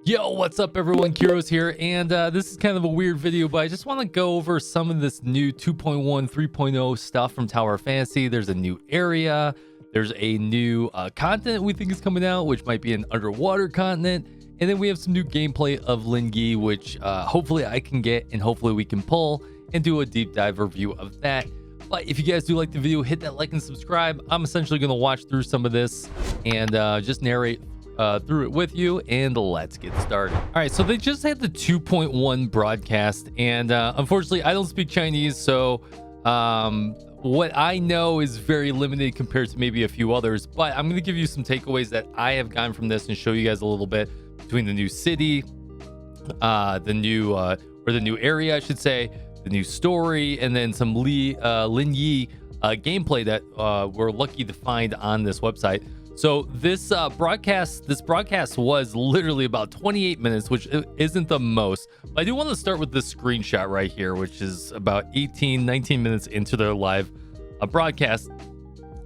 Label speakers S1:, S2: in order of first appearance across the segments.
S1: Yo, what's up everyone? Kyrios here, and this is kind of a weird video, but I just want to go over some of this new 2.1 3.0 stuff from Tower of Fantasy. There's a new area, there's a new continent we think is coming out, which might be an underwater continent, and then we have some new gameplay of Lingi, which hopefully I can get and hopefully we can pull and do a deep dive review of that. But if you guys do like the video, hit that like and subscribe. I'm essentially going to watch through some of this and just narrate through it with you, and let's get started. All right, so they just had the 2.1 broadcast, and unfortunately I don't speak Chinese, so what I know is very limited compared to maybe a few others, but I'm going to give you some takeaways that I have gotten from this and show you guys a little bit between the new city, the new area I should say, the new story, and then some Lingi gameplay that we're lucky to find on this website. So this broadcast was literally about 28 minutes, which isn't the most. But I do want to start with this screenshot right here, which is about 19 minutes into their live broadcast.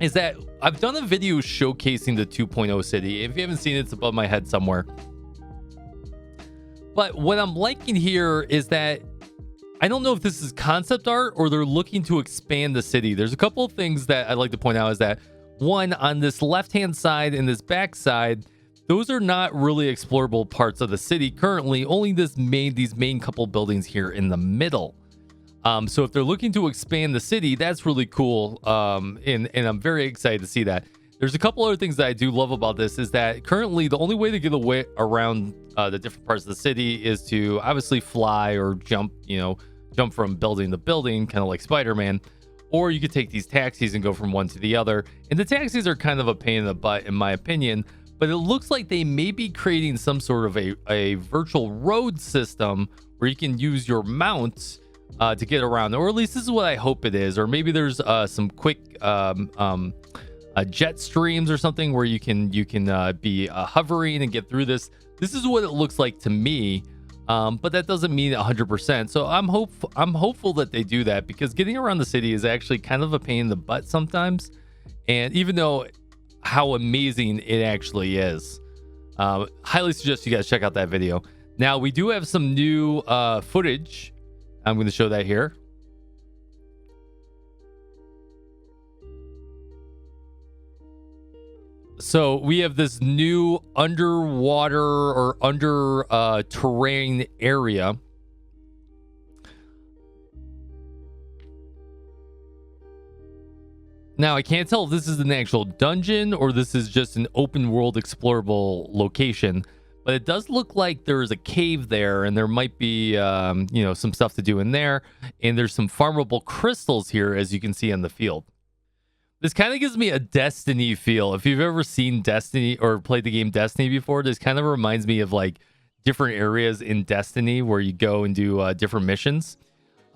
S1: Is that I've done a video showcasing the 2.0 city. If you haven't seen it, it's above my head somewhere. But what I'm liking here is that I don't know if this is concept art or they're looking to expand the city. There's a couple of things that I'd like to point out is that one, on this left-hand side and this back side, those are not really explorable parts of the city currently, only these main couple buildings here in the middle. So if they're looking to expand the city, that's really cool, and I'm very excited to see that. There's a couple other things that I do love about this is that currently the only way to get away around the different parts of the city is to obviously fly or jump from building to building, kind of like Spider-Man. Or you could take these taxis and go from one to the other. And the taxis are kind of a pain in the butt, in my opinion. But it looks like they may be creating some sort of a virtual road system where you can use your mount to get around. Or at least this is what I hope it is. Or maybe there's some quick jet streams or something where you can be hovering and get through this. This is what it looks like to me. But that doesn't mean 100%. So I'm hopeful that they do that, because getting around the city is actually kind of a pain in the butt sometimes. And even though how amazing it actually is, highly suggest you guys check out that video. Now we do have some new footage. I'm going to show that here. So we have this new underwater or under terrain area. Now I can't tell if this is an actual dungeon or this is just an open world explorable location, but it does look like there is a cave there, and there might be some stuff to do in there, and there's some farmable crystals here, as you can see on the field. This kind of gives me a Destiny feel. If you've ever seen Destiny or played the game Destiny before, this kind of reminds me of like different areas in Destiny where you go and do different missions.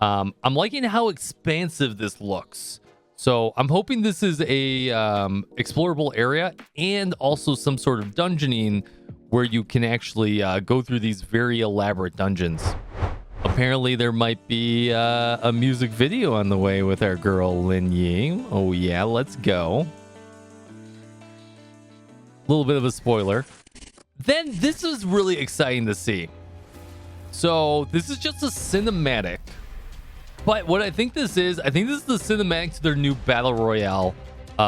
S1: I'm liking how expansive this looks. So I'm hoping this is a explorable area and also some sort of dungeoning where you can actually go through these very elaborate dungeons. Apparently there might be a music video on the way with our girl Lin Ying. Oh yeah, let's go. A little bit of a spoiler. Then this is really exciting to see. So this is just a cinematic. But what I think this is the cinematic to their new Battle Royale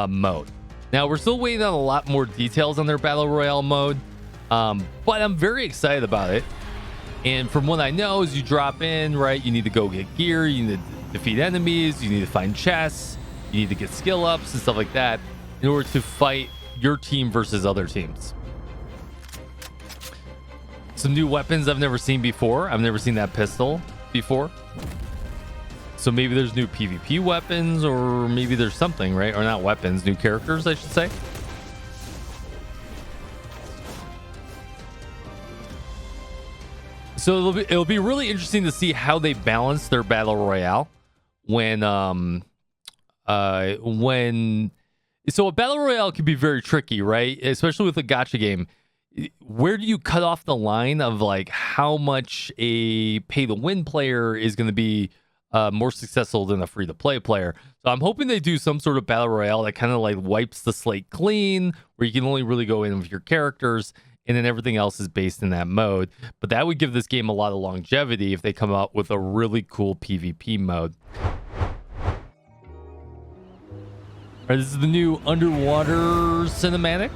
S1: mode. Now we're still waiting on a lot more details on their Battle Royale mode. But I'm very excited about it. And from what I know is you drop in, right? You need to go get gear, you need to defeat enemies, you need to find chests, you need to get skill ups and stuff like that in order to fight your team versus other teams. Some new weapons I've never seen before. I've never seen that pistol before. So maybe there's new PvP weapons, or maybe there's something, right? Or not weapons, new characters, I should say. So it'll be really interesting to see how they balance their battle royale when so a battle royale can be very tricky, right? Especially with a gacha game. Where do you cut off the line of like how much a pay to win player is going to be more successful than a free to play player? So I'm hoping they do some sort of battle royale that kind of like wipes the slate clean, where you can only really go in with your characters and then everything else is based in that mode. But that would give this game a lot of longevity if they come out with a really cool PvP mode. All right, this is the new underwater cinematic.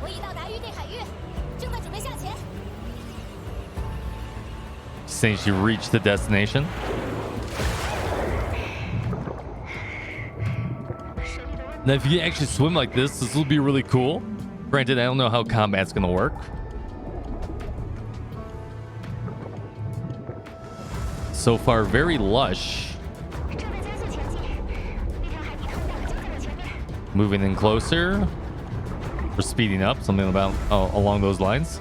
S1: Saying she reached the destination. Now, if you can actually swim like this will be really cool. Granted, I don't know how combat's gonna work. So far, very lush. Moving in closer. We're speeding up, something about along those lines.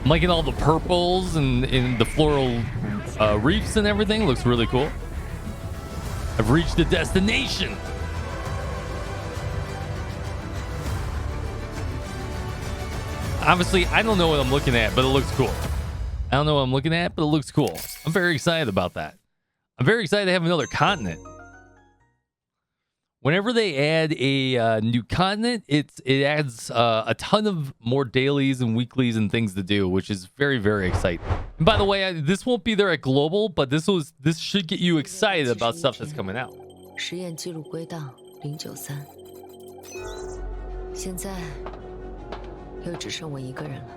S1: I'm liking all the purples and the floral reefs and everything. Looks really cool. I've reached the destination. Obviously, I don't know what I'm looking at, but it looks cool. I don't know what I'm looking at, but it looks cool. I'm very excited about that. I'm very excited to have another continent. Whenever they add a new continent, it adds a ton of more dailies and weeklies and things to do, which is very, very exciting. And by the way, this won't be there at global, but this should get you excited about stuff that's coming out.
S2: 实验记录归档093，现在又只剩我一个人了。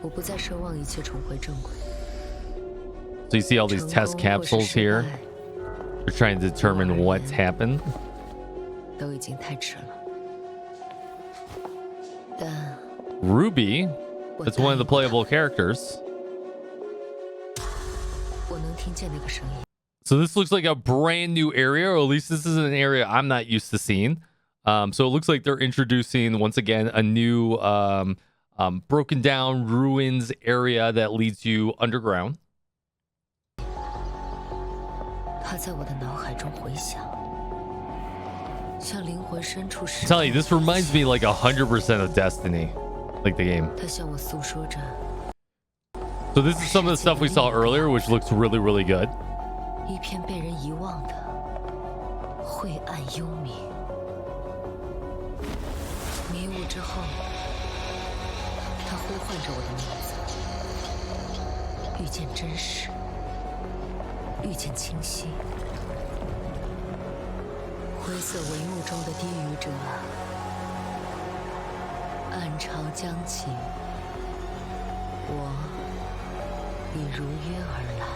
S2: 我不再奢望一切重回正轨。
S1: So you see all these test capsules here. They're trying to determine what's happened.
S2: 都已经太迟了。但
S1: Ruby, that's one of the playable characters.
S2: 我能听见那个声音。
S1: So this looks like a brand new area, or at least this is an area I'm not used to seeing. So it looks like they're introducing, once again, a new broken down ruins area that leads you underground.
S2: 它在我的脑海中回响，像灵魂深处。
S1: I tell you, this reminds me like 100% of Destiny, like the game.
S2: 它向我诉说着。
S1: So this is some of the stuff we saw earlier, which looks really, really good.
S2: 一片被人遗忘的晦暗幽冥，迷雾之后，它呼唤着我的名字，遇见真实，遇见清晰。灰色帷幕中的低语者，暗潮将起，我已如约而来。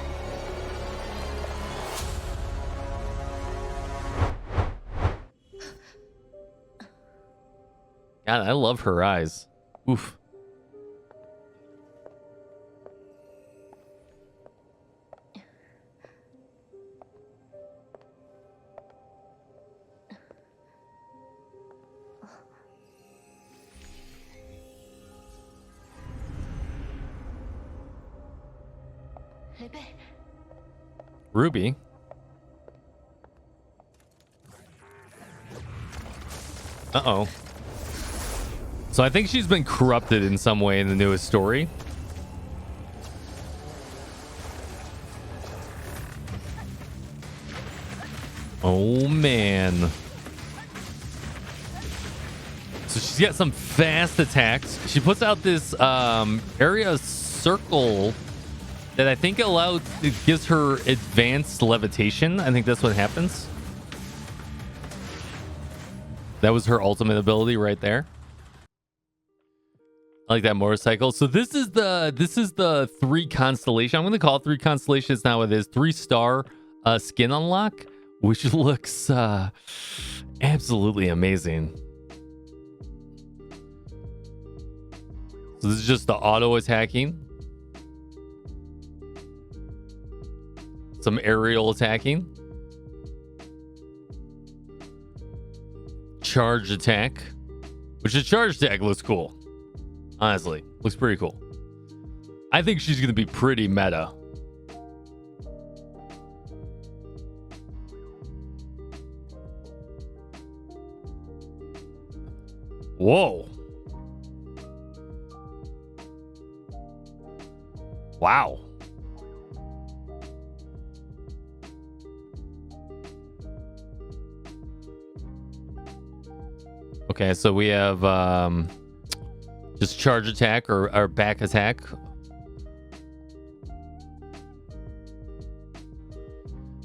S1: God, I love her eyes. Oof. Ruby. Uh-oh. So I think she's been corrupted in some way in the newest story. Oh, man. So she's got some fast attacks. She puts out this area circle that I think it gives her advanced levitation. I think that's what happens. That was her ultimate ability right there. I like that motorcycle. So this is the 3 constellation. I'm going to call it 3 constellations now. It is 3-star skin unlock, which looks absolutely amazing. So this is just the auto attacking. Some aerial attacking. Charge attack. Which the charge attack looks cool. Honestly, looks pretty cool. I think she's going to be pretty meta. Whoa. Wow. Okay, so we have just charge attack or back attack.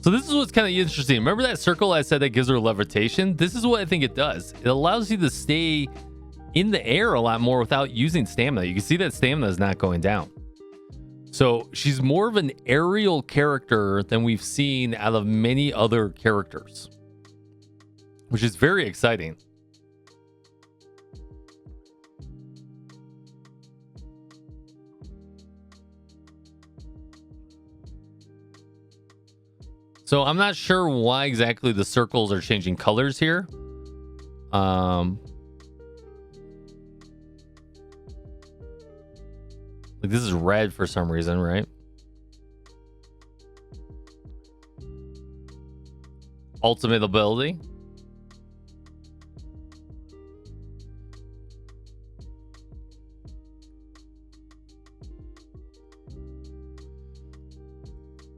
S1: So this is what's kind of interesting. Remember that circle I said that gives her levitation? This is what I think it does. It allows you to stay in the air a lot more without using stamina. You can see that stamina is not going down. So she's more of an aerial character than we've seen out of many other characters, which is very exciting. So I'm not sure why exactly the circles are changing colors here. Like this is red for some reason, right? Ultimate ability.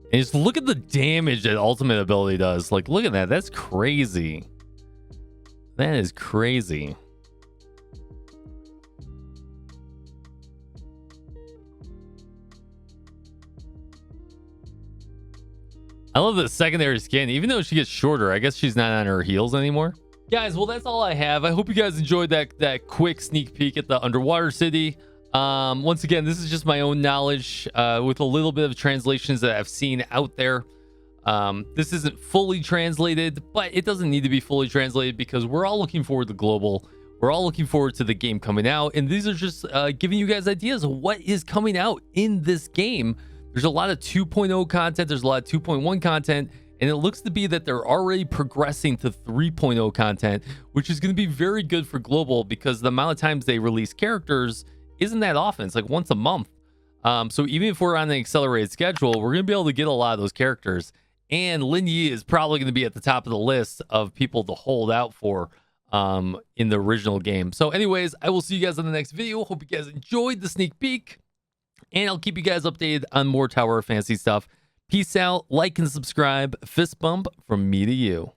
S1: And just look at the damage that ultimate ability does. Like, look at that. That's crazy. That is crazy. I love the secondary skin. Even though she gets shorter, I guess she's not on her heels anymore. Guys, well, that's all I have. I hope you guys enjoyed that quick sneak peek at the underwater city. Once again, this is just my own knowledge with a little bit of translations that I've seen out there. This isn't fully translated, but it doesn't need to be fully translated because we're all looking forward to global. We're all looking forward to the game coming out, and these are just giving you guys ideas of what is coming out in this game. There's a lot of 2.0 content, there's a lot of 2.1 content, and it looks to be that they're already progressing to 3.0 content, which is going to be very good for global because the amount of times they release characters isn't that often. It's like once a month. So even if we're on an accelerated schedule, we're going to be able to get a lot of those characters. And Lin Yi is probably going to be at the top of the list of people to hold out for in the original game. So anyways, I will see you guys on the next video. Hope you guys enjoyed the sneak peek. And I'll keep you guys updated on more Tower of Fantasy stuff. Peace out. Like and subscribe. Fist bump from me to you.